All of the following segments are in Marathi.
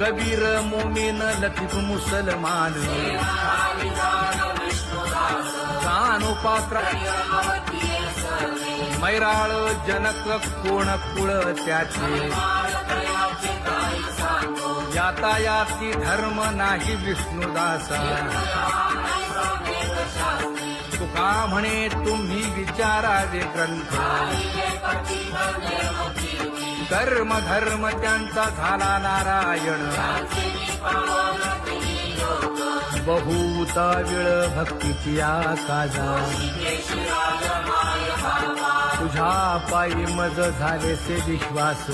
कबीर मोमीन लतीफ मुसलमान कानोपात्र मैराळ जनक कोण कुळ त्याचे यातायाती धर्म नाही विष्णुदासा तुका म्हणे तुम्ही विचारावे ग्रंथ कर्म धर्म त्यांचा झाला नारायण बहुता वेळ भक्तीची आकाजा तुझ्या पायी मज झालेसे विश्वास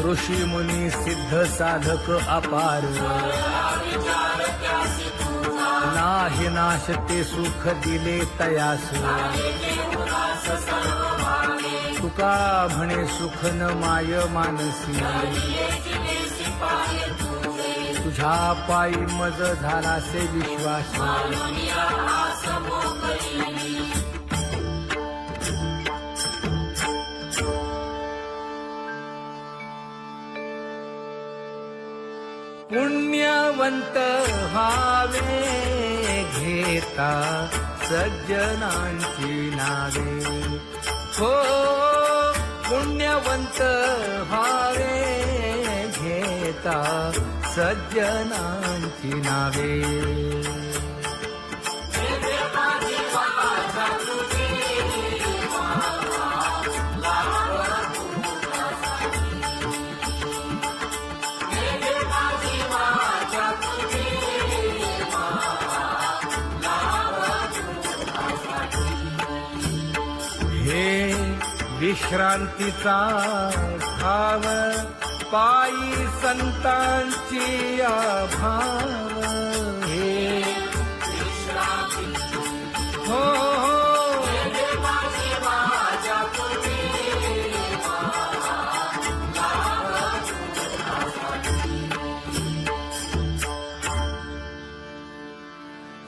ऋषी मुनी सिद्ध साधक अपार नाही नाश ते सुख दिले तयास तुका म्हणे सुख न माय मानसी तुझ्या पायी मज झालासे विश्वास पुण्यवंत व्हावे घेता सज्जनांची नावे हो पुण्यवंत व्हावे घेता सज्जनांची नावे हे विश्रांतीचा भाव पायी संतांची अभाव हे हो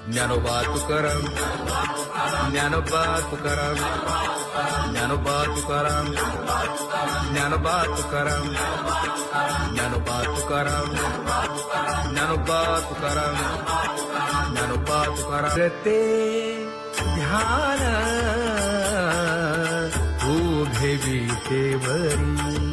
ज्ञानोबा तुकाराम ज्ञानोबा तुकाराम ज्ञानोबा तुकाराम ज्ञानोबा तुकाराम ज्ञानोबा तुकाराम ज्ञानोबा तुकाराम ज्ञानोबा तुकाराम ते ध्यान उभे विटेवरी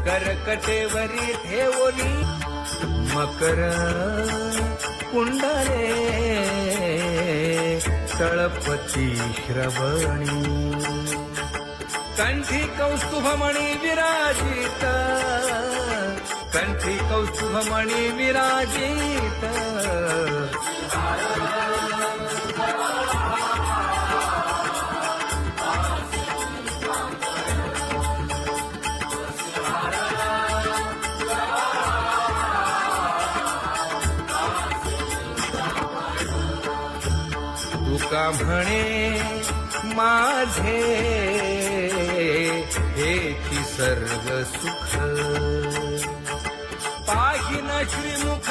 करकटेवरी ठेवली मकर कुंडले तळपती श्रवणी कंठी कौस्तुभमणी विराजित कंठी कौस्तुभमणी विराजित तुका म्हणे माझे हेची सर्व सुख पाहिन श्रीमुख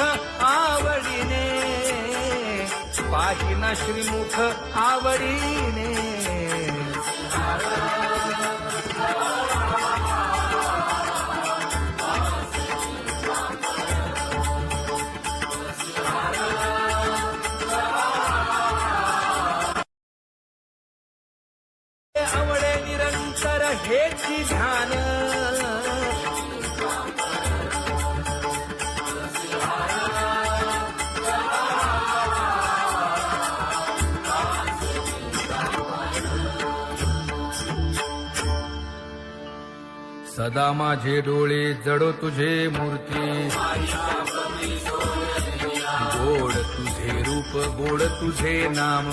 आवडीने पाहिन श्रीमुख आवडीने आवडे निरंतर हेची ध्यान सदा माझे डोळे जडो तुझे मूर्ती गोड तुझे रूप गोड तुझे नाम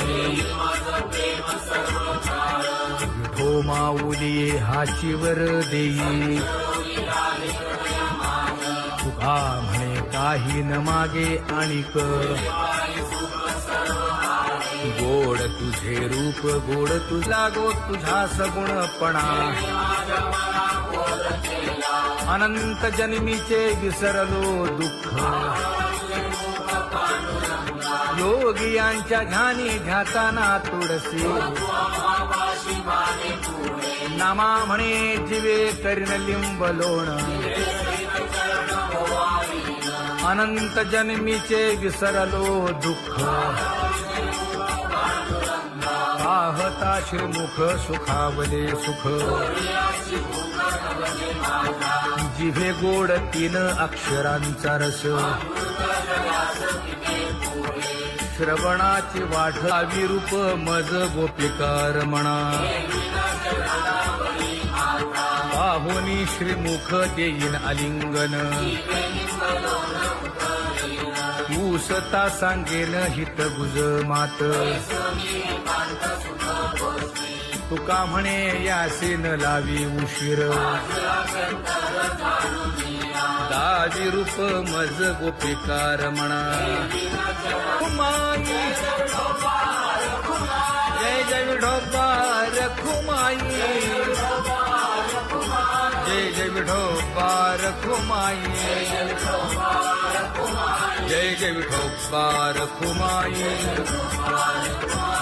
विठो माऊली हाचीवर देई तुका म्हणे काही न मागे आणिक गोड तुझे रूप गोड तुझा गो तुझा सगुणपणा अनंत जन्मीचे विसरलो दुःख योगियांच्या ध्यानी ध्याताना तुळसी नामा म्हणे जीवे करीन लिंब लोण अनंत जन्मीचे विसरलो दुःख पाहता श्रीमुख सुखावले सुख जिभे गोड 3 अक्षरांचा रस श्रवणाची वाढ विरूप मज गोपिकार म्हणा पाहुनी श्रीमुख देईन आलिंगन ऊसता सांगेन हित गुज मात तुका म्हणे यासीन लावी उशीर दावी रूप मज गोपिकार म्हणा खुमाई जय जय विठोबार खुमाई जय जय विठोबार खुमाई जय जय विठोबार खुमाई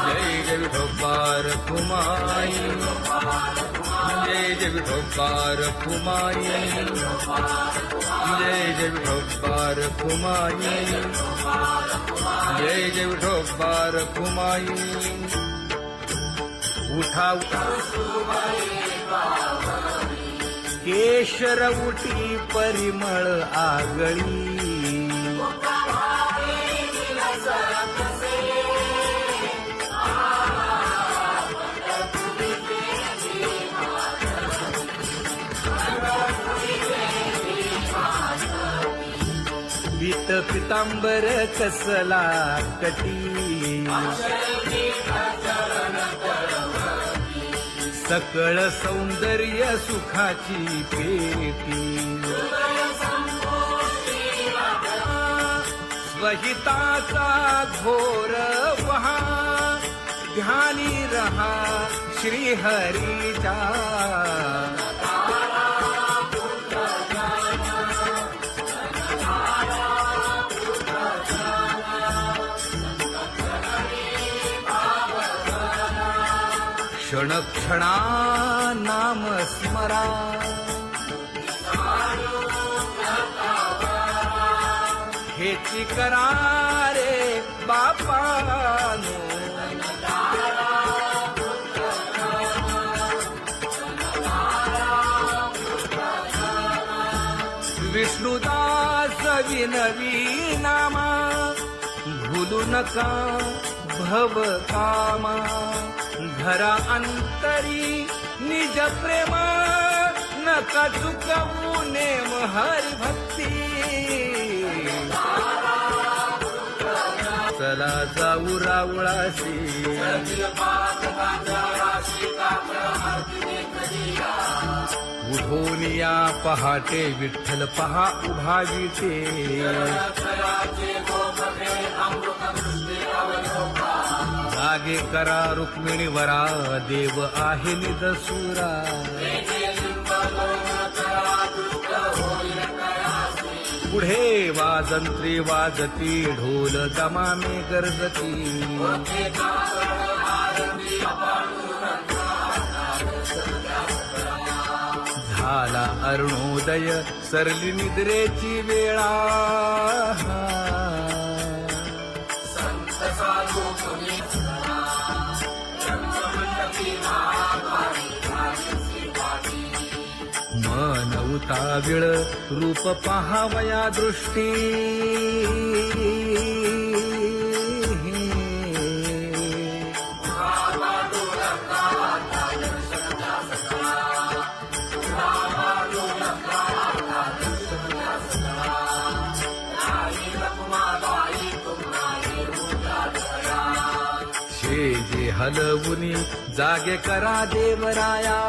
जय जय विठोबार खुमाई जय जय विठोबार खुमाई जय जय विठोबार खुमाई जय जय विठोबार खुमाई उठा केशर उठी परिमळ आगळी पीत पितांबर कसला कटी सकळ सौंदर्य सुखाची पेटी स्वहिताचा घोर वहा ध्यानी रहा श्रीहरीचा क्षण क्षणा नाम स्मरा हेची करा रे बापानो विष्णुदास विनवी नामा भूलू नका भव कामा धरा अंतरी निज प्रेमा नका चुकवू नेम हरी भक्ती चला जाऊ रावळाशी उठोनिया पहाटे विठ्ठल पहा उभा विटे जागे करा रुक्मिणी वरा देव आहे निदसुरा पुढे वाजंत्री वाजती ढोल दमामे गरजती झाला अरुणोदय सरली निद्रेची वेळा मन उताविळ रूप पहावया दृष्टी जे हलवुनी जागे करा देवराया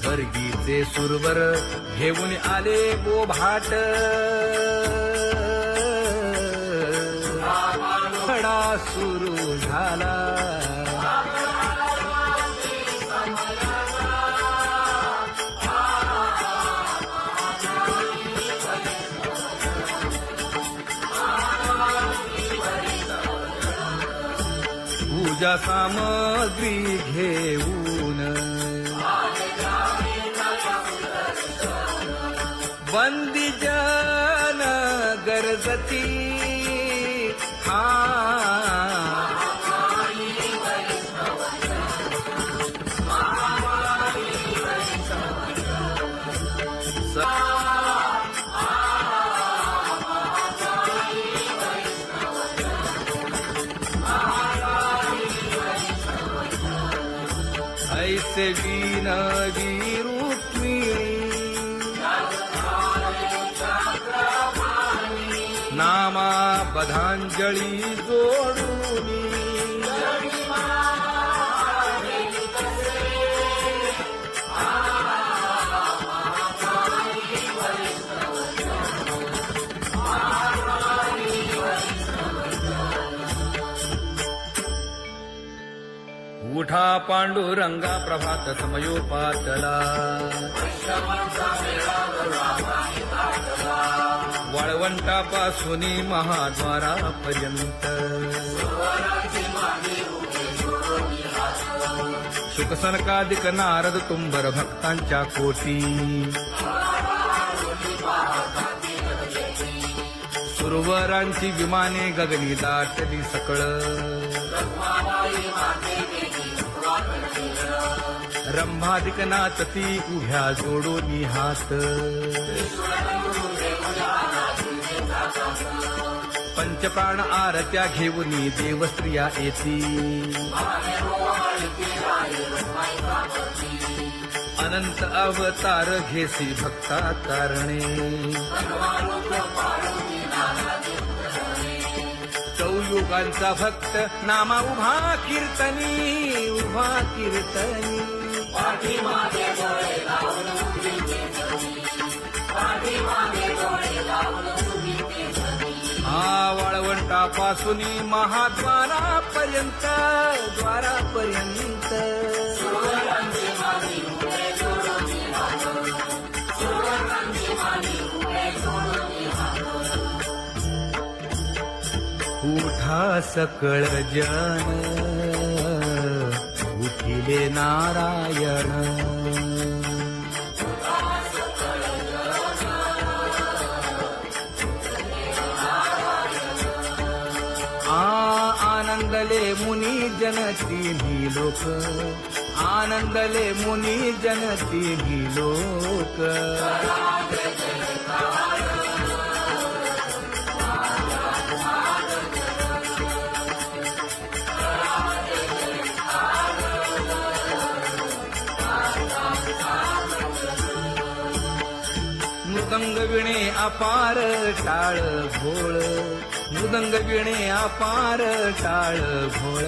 स्वर्गी ते सुरवर घेऊन आले बोभाट खडा सुरू झाला पूजा सामग्री घेऊन बंदी जन गरजती ऐसे विनवी रुक्मिणी नामा बधांजळी जोडूनी उठा पांडुरंगा प्रभात समयोपातला वाळवंटापासून महाद्वारापर्यंत शुकसनकादिक नारद तुंबर भक्तांच्या कोटी सुरवरांची विमाने गगनी दाटली सकळ रंभादिक नाचती उभ्या जोडोनी हात पंचप्राण आरत्या घेऊनी देवस्त्रिया येती अनंत अवतार घेसी भक्ता तारणे चौयुगांचा भक्त नामा उभा कीर्तनी उभा कीर्तनी वाळवंटापासून महाद्वारापर्यंत द्वारापर्यंत उठा सकळ जन उठिले नारायण आनंदले मुनी जन तिन्ही लोक आनंदले मुनी जन तिन्ही लोक मृदंग विणे अपार टाळ भोळ मृदंग विणे अपार टाळ भोळ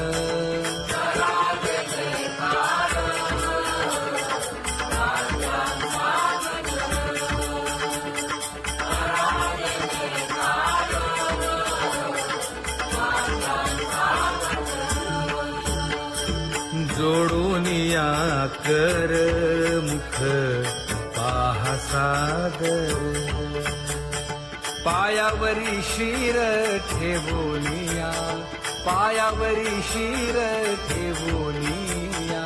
जोडूनिया कर मुख पाहा सागर पायावरी शिर ठेवोनिया पायावरी शिर ठेवोनिया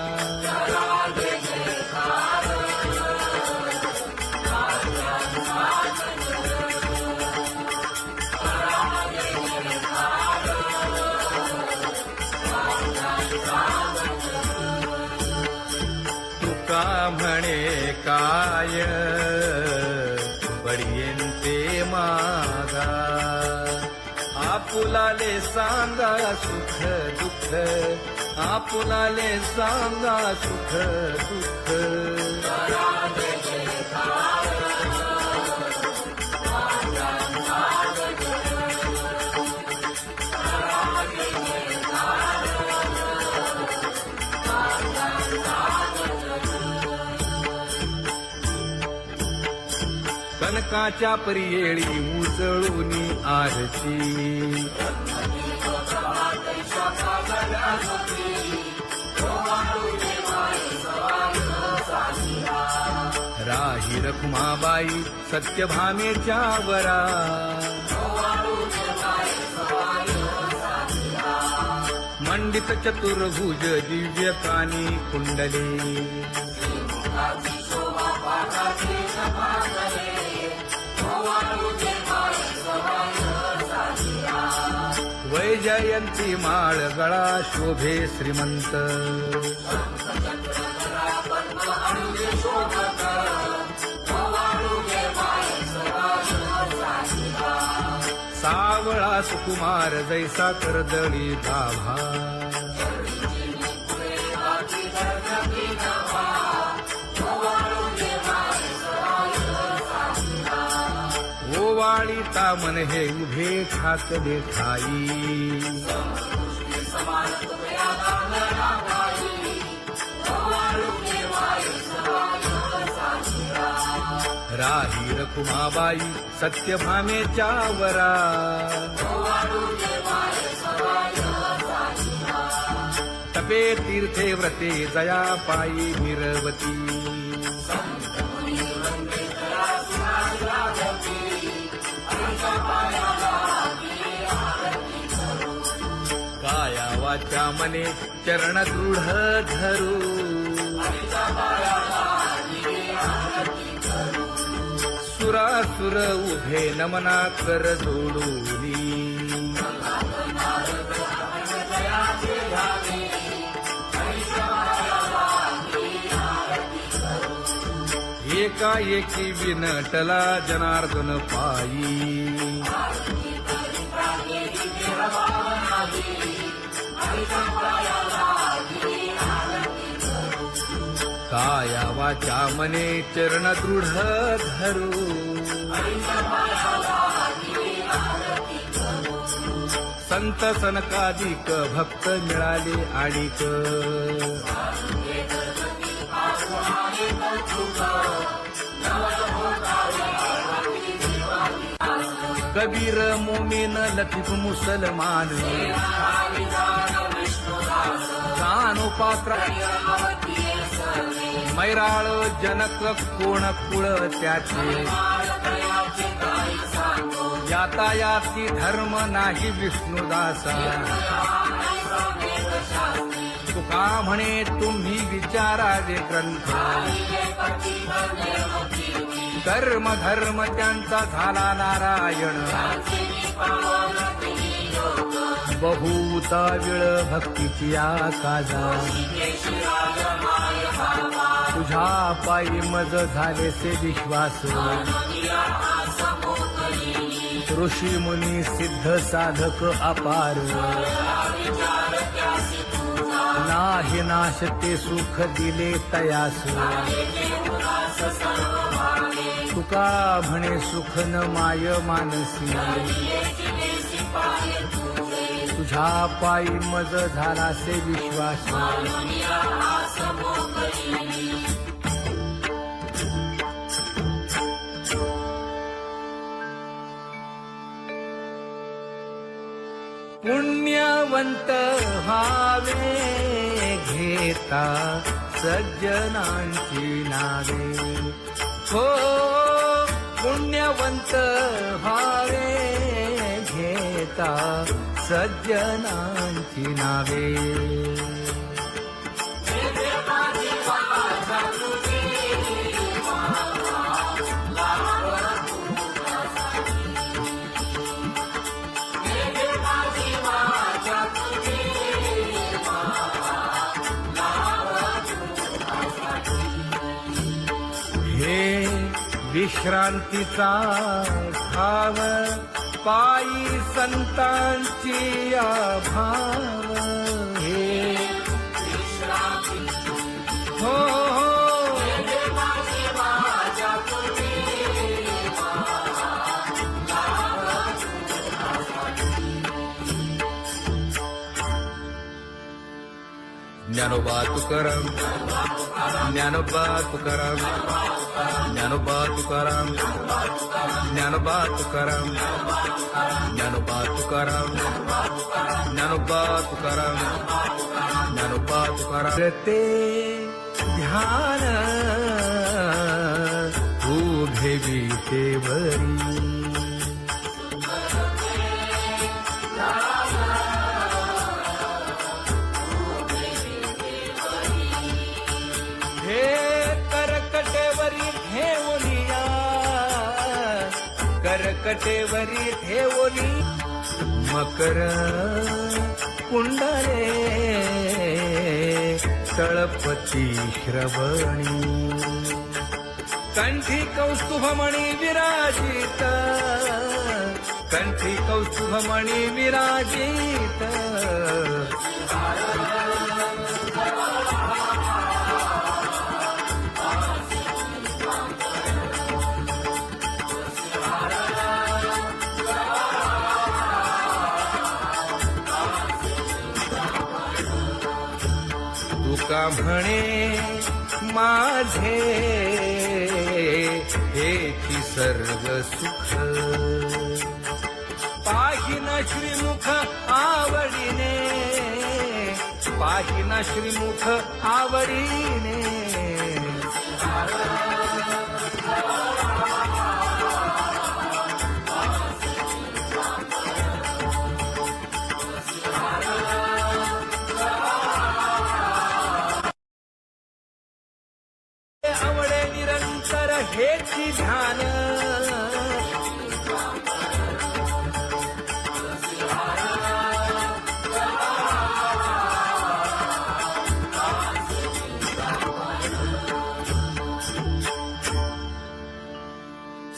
तुका म्हणे काय बडियेंते मागा आपुलाले सांगा सुख दुःख आपुलाले सांगा सुख दुःख सनकाच्या परियेळी उजळूनी आरती राही रखुमाबाई सत्यभामेच्या वरा मंडित चतुर्भुज दिव्य कानी कुंडले वैजयंती माळ गळा शोभे श्रीमंत सावळा सुकुमार जैसा कर्दळी गाभा ओवाळी तामन हे उभे ठाकले ठाई राही रखुमाबाई सत्यभामेच्या वरा तपे तीर्थे व्रते जया पायी मिरवती काया वाचा मने चरण दृढ धरू सुरासुर उभे नमना कर जोडूनी एकाएकी विनटला जनार्दन पायी काया वाचा मने चरण दृढ धरू संत सनकादिक भक्त मिळाले आणिक कबीर मोमेन लतीफ मुसलमान जानो पात्र मैराळ जनक कोण कुळ त्याचे यातायाती धर्म नाही विष्णुदासा तुका म्हणे तुम्ही विचारावे ग्रंथ कर्म धर्म त्यांचा झाला नारायण बहुता वेळ भक्तीची आकाजा तुझ्या पायी मज झाले से विश्वास ऋषी मुनी सिद्ध साधक अपार नाही नाश ते सुख दिले तयास तुका म्हणे सुख न माय मानसी तुझ्या पायी मज झाला से विश्वास पुण्यवंत व्हावे घेता सज्जनांची नावे हो पुण्यवंत व्हावे घेता सज्जनांची नावे हे विश्रांतीचा ठाव पायी संतांची भाव हे हो ज्ञानोबा तुकाराम ज्ञानोबा तुकाराम ज्ञानोबा तुकाराम ज्ञानोबा तुकाराम ज्ञानोबा तुकाराम ज्ञानोबा तुकाराम ज्ञानोबा तुकाराम ते ध्यान उभे विटेवरी हे करकटेवरी ठेवलिया करकटेवरी ठेवली मकर कुंडले तळपती श्रवणी कंठी कौस्तुभमणी विराजित कंठी कौस्तुभमणी विराजित तुका म्हणे माझे हेची सर्व सुख पाहिन श्रीमुख आवडीने पाहिन श्रीमुख आवडीने आवडे निरंतर हेची ध्यान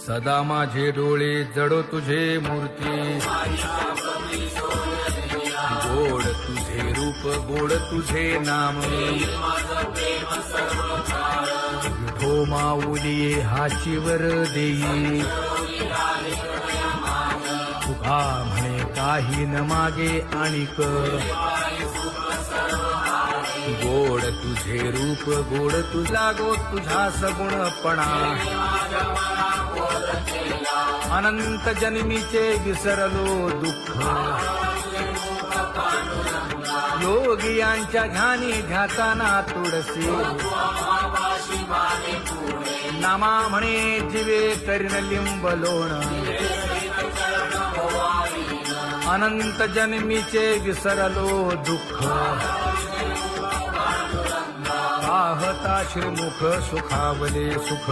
सदा माझे डोळे जडो तुझे मूर्ती गोड तुझे रूप गोड तुझे नाम विठो माऊली हाचीवर देई तुका म्हणे काही न मागे आणिक गोड तुझे रूप गोड तुझा गो तुझा सगुणपणा अनंत जन्मीचे विसरलो दुःख योगियांच्या ध्यानी ध्याताना तुळसी नामा म्हणे जीवे करीन लिंब लोण अनंत जन्मीचे विसरलो दुःख पाहता श्रीमुख सुखावले सुख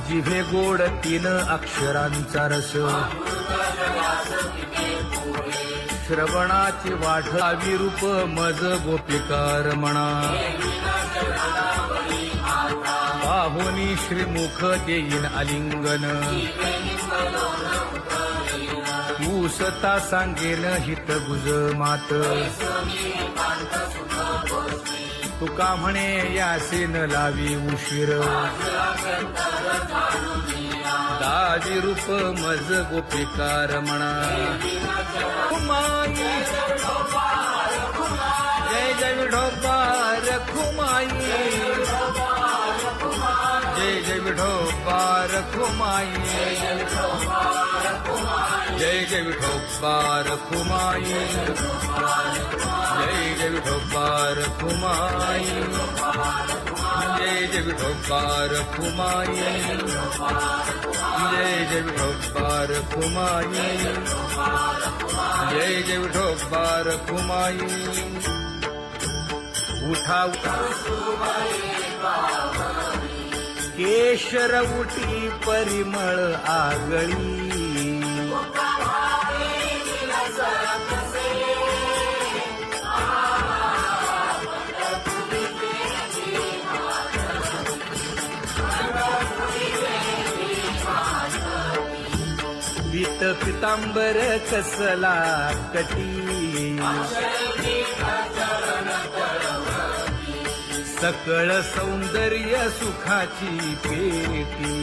जिभे गोड 3 अक्षरांचा रस श्रवणाची वाढ विरूप मज गोपिकार म्हणा पाहुनी श्रीमुख देईन आलिंगन ऊसता सांगेन हित गुज मात तुका म्हणे यासे न लावी उशीर दाजी रूप मज गोपिकार म्हणा खुमाई जय जय विठोबा रखुमाई जय जय विठोबा रखुमाई जय जय विठोबा रखुमाई जय जय विठोबा रखुमाई जय जय विठोबा रखुमाई जय जय विठोबा रखुमाई जय जय विठोबा रखुमाई उठा केशर उठी परिमळ आगळी पीत पितांबर कसला कटी सकळ सौंदर्य सुखाची पेटी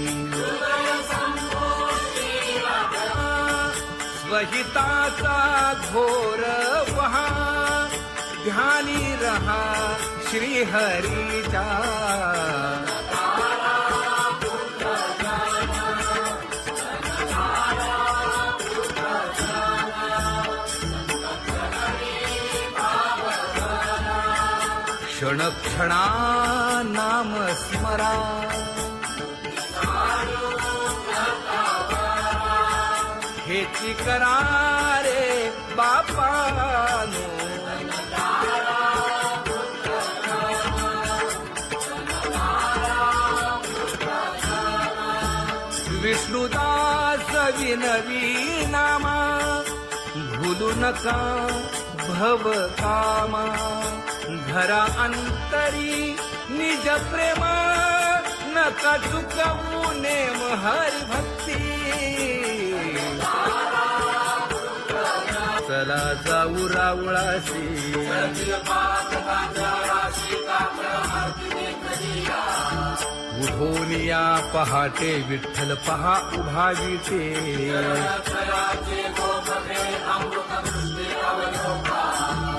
स्वहिताचा घोर वहा ध्यानी रहा श्री हरीचा. क्षण क्षणा नाम स्मरा. हेची करा रे बापानो. विष्णुदास विनवी नामा. भूलू नका भव कामा. धरा अंतरी निज प्रेम. नका चुकवू नेम हरी भक्ती. चला जाऊ रावळाशी. उठोनिया पहाटे विठ्ठल पहा उभा विटे.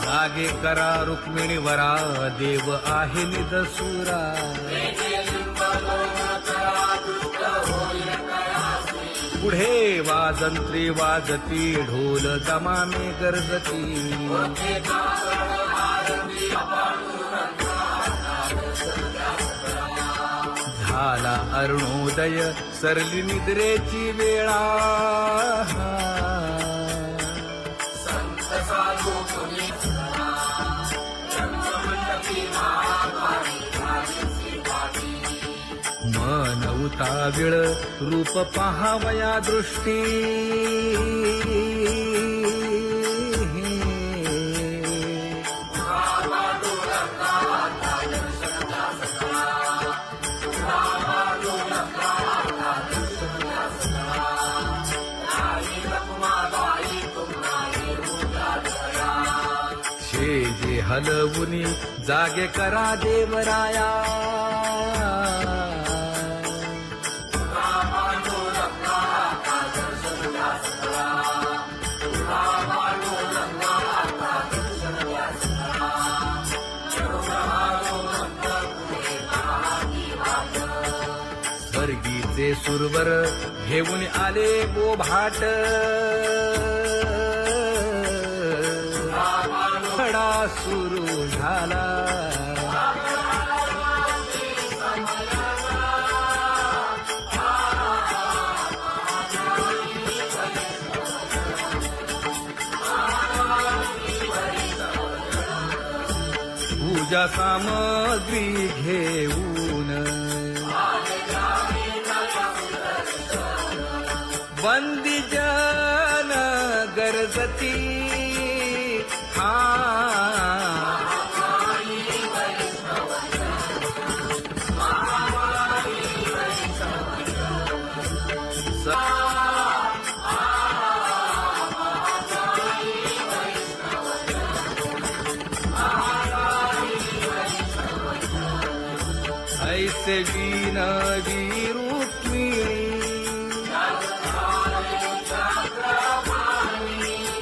जागे करा रुक्मिणी वरा. देव आहे निदसुरा. पुढे वाजंत्री वाजती. ढोल दमामे गरजती. झाला अरुणोदय सरली निद्रेची वेळा. मन उताविळ रूप पहावया दृष्टी. जे हलवुनी जागे करा देवराया. स्वर्गीचे सुरवर घेऊन आले बोभाट. खडा सुरू झाला. पूजा सामग्री घेऊन. बंदी जन गरजती. ऐसे विनवी रुक्मिणी.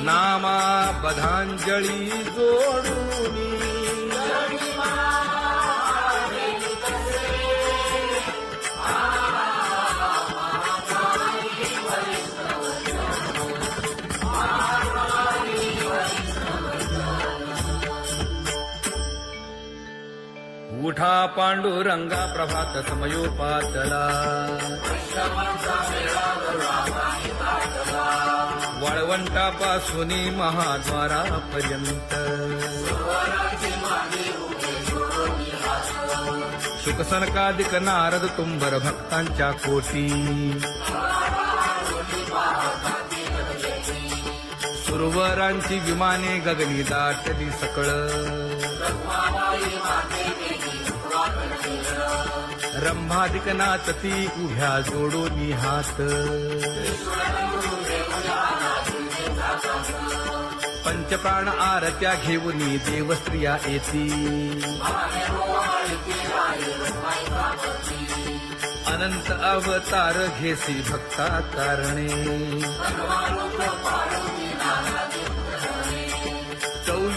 नामा बधांजळी जोडूनी. उठा पांडुरंगा प्रभात समयोपातला. वाळवंटापासून महाद्वारापर्यंत. शुकसनकादिक नारद तुंबर भक्तांच्या कोटी. सुरवरांची विमाने गगनी दाटली सकळ. रंभादिक नाचती उभ्या जोडोनी हात. पंचप्राण आरत्या घेऊनी देवस्त्रिया येती. अनंत अवतार घेसी भक्ता कारणे.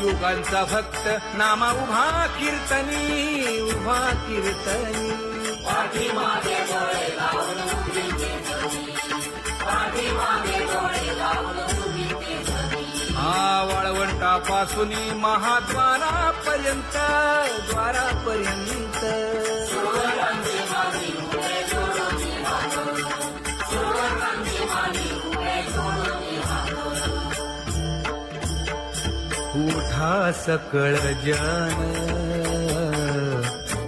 युगांचा भक्त नामा उभा कीर्तनी उभा कीर्तनी वाळवंटापासून महाद्वारापर्यंत द्वारापर्यंत उठा सकळ जन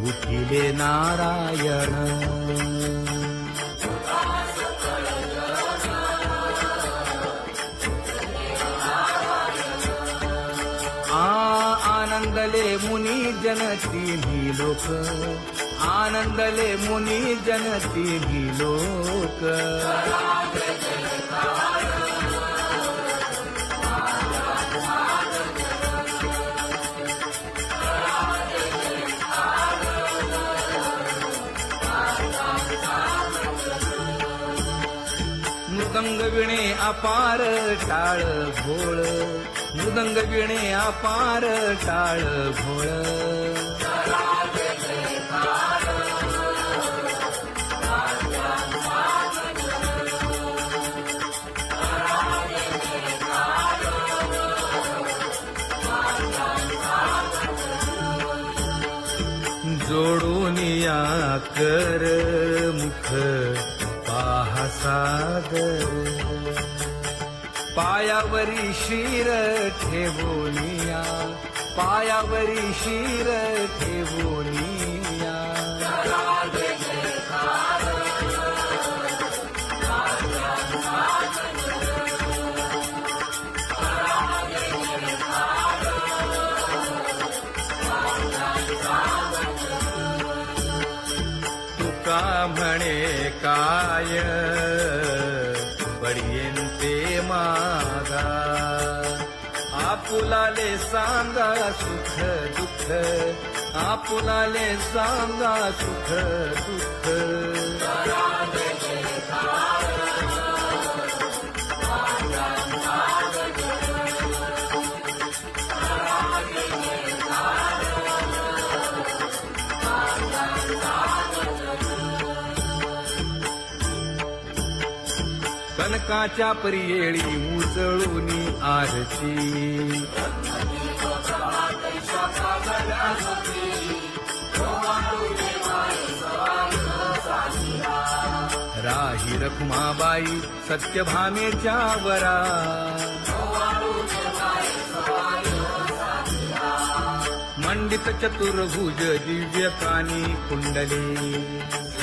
उठिले नारायण आनंदले मुनी जन तिन्ही लोक आनंदले मुनी जन तिन्ही लोक मृदंग विणे अपार टाळ भोळ मृदंग विणे अपार टाळ भोळ जोडून या कर मुख पाहा सागर पायावरी शिर ठेवोनिया पायावरी शिर ठेवोनिया तुका म्हणे काय पडियेंते मागा आपुलाले सांगा सुख दुःख आपुलाले सांगा सुख दुःख कनकाच्या परियेळी उजळूनी आरती राही रखुमाबाई सत्यभामेच्या वरा मंडित चतुर्भुज दिव्य कानी कुंडली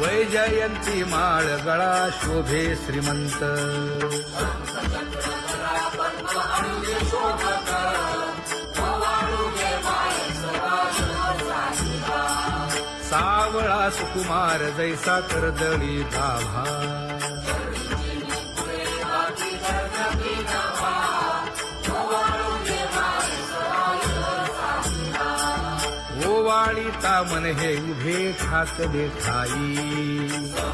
वैजयंती माळ गळा शोभे श्रीमंत सावळा सुकुमार जैसा करदळी गाभा ओवाळी तामन हे उभे ठाकले ठाई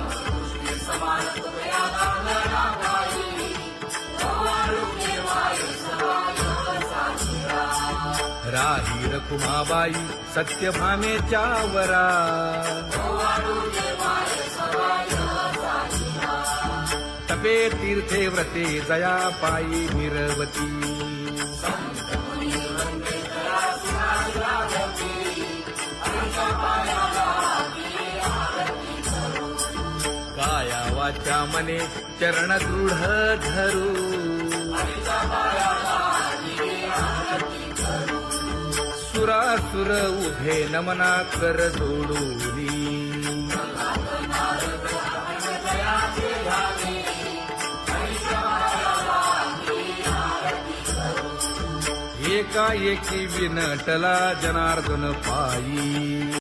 राही रखुमाबाई सत्यभामेच्या वरा तपे तीर्थे व्रते जया पायी निरवती काया वाचा मने चरण दृढ धरू सुरासुर उभे नमना कर जोडूनी एकाएकी विनटला जनार्दन पायी